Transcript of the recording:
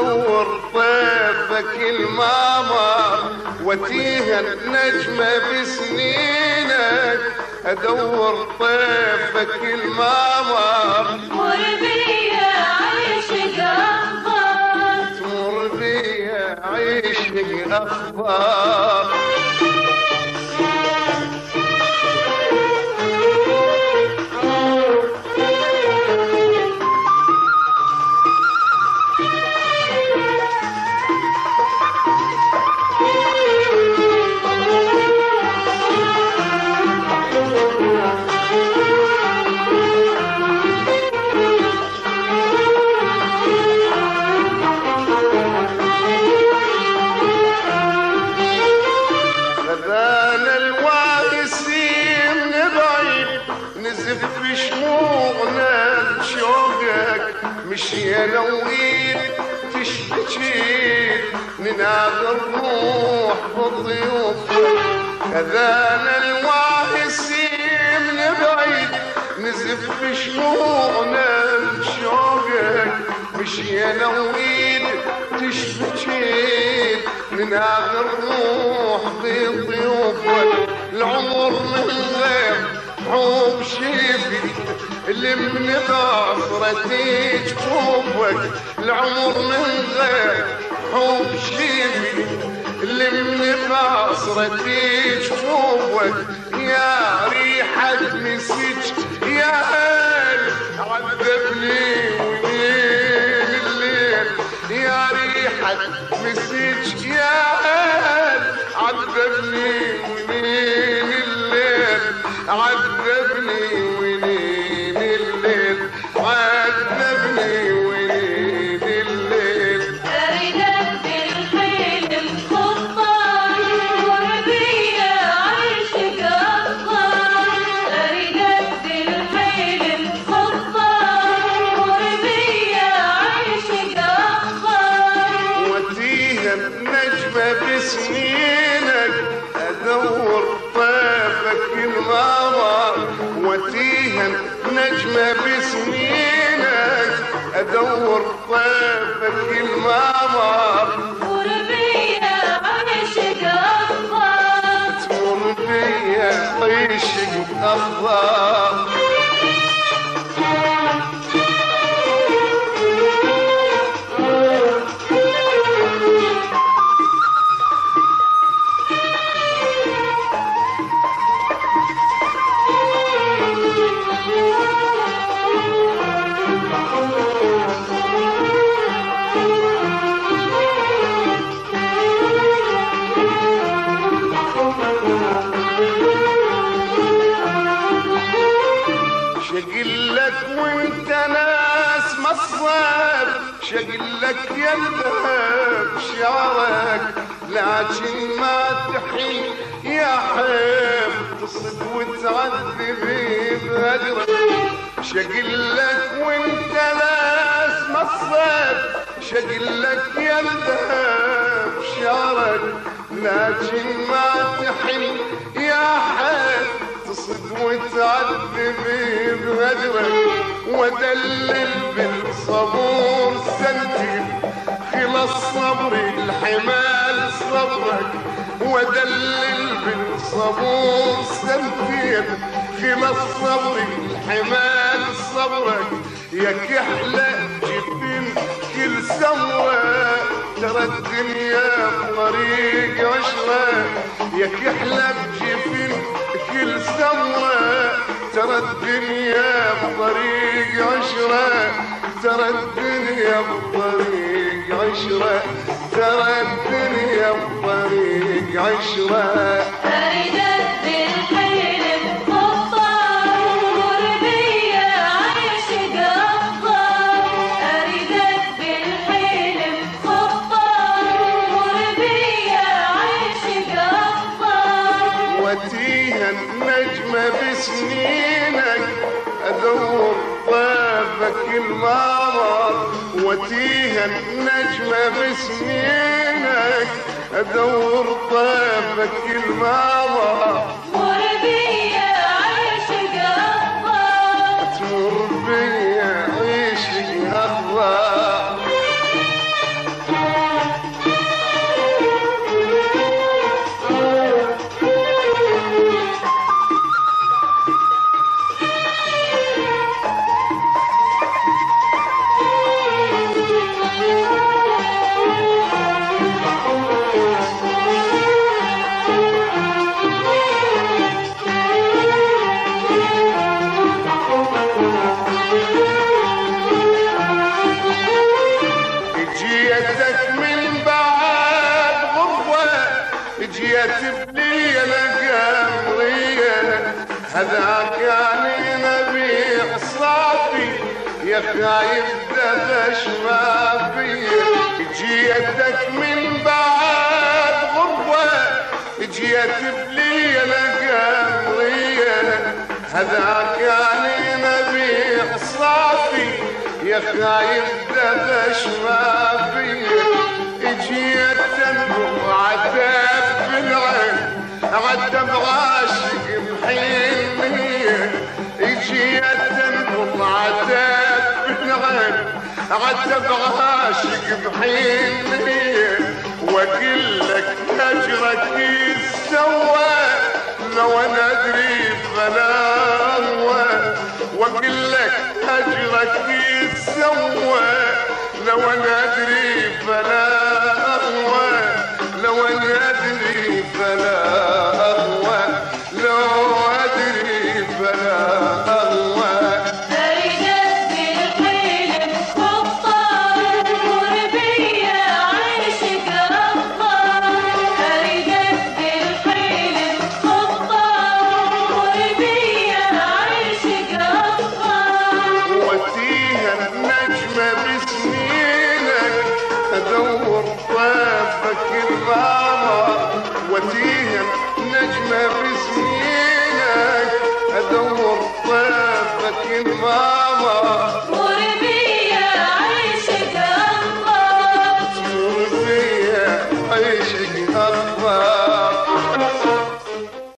ادور طيفك المامر وتيها النجمة بسنينك، ادور طيفك المامر مر بيا عيشك اخبار، تمر بيا عيشك اخبار. مشينا وين تشتكي ننادي الروح بالضيوف، اذانا الواهسي من بعيد نزف شموعنا بشوقك. مشينا وين تشتكي ننادي الروح بالضيوف، العمر من غير حب شيفي اللي من بصرتي جفوفك، العمر من غير حب شيفي اللي من بصرتي جفوفك. يا ريحة مسج يا هل عذبني وين الليل، يا ريحة مسج يا هل عذبني وين الليل، عذبني وين الليل، عذبني وين الليل. أريدك بالحلم خطار، مر بيا عيشك أخبار. أريدك بالحلم خطار، مر بيا عيشك أخبار. وديها النجمة بسنينك أدور طيفك المامر، وديها نجمة بسنينك أدور طيفك المامر. مر بيا عيشك أخبار، تمر بيا عيشك أخبار. شقلك وانت ناس مصاب، شقلك يا الذهب شعرك، لكن ما تحن يا حب تصد وتعذبي بهجرك. شقلك وانت ناس مصاب، شقلك يا الذهب شعرك، لكن ما تحن يا حب تصد وتعذبي بهجرك. ودلل بالصبور سنتي خلص صبري الحمال صبرك، ودلل بالصبور سنتي خلص صبري الحمال صبرك. يا كحلة جبين كل سمرة ترى الدنيا بطريق عشرة، يا كحلة بجبين كل سمرة ترى الدنيا بطريق عشرة، ترى الدنيا بطريق عشرة، ترى الدنيا بطريق عشرة. أريدك بالحلم خطار، مر بيا عيشك أخبار. أريدك بالحلم خطار، مر بيا عيشك أخبار. وديها النجمة بسنينك أدور طيفك المامر، وديها النجمة بسنينك أدور طيفك المامر. مر بيا عيشك أخبار، تمر بيا عيشك أخبار. جيتك من بعد غربة جيت بليلة قمرية هذاك يعني نبي صافي يا خايف دبش ما فيه جيتك من بعد غربة جيت بليلة قمرية هذاك يعني نبي صافي يا خايف دبش ما فيه جيت تنبو عتاب بالعين عتاب عاشق محيني جيت تنبو عتاب بالعين عتاب عاشق محيني واقول لك اجرك يسوى لو انا ادري فلا واقول لك اجرك يسوى لو انا ادري فلا لو انا ادري فلا اهوى لو ادري فلا اهوى فرقت بالحلم خطار غربية عيشك أخطار فرقت بالحلم خطار غربية عيشك أخطار وتيها النجمة بسنينك ادور طيفك الغامر وتيها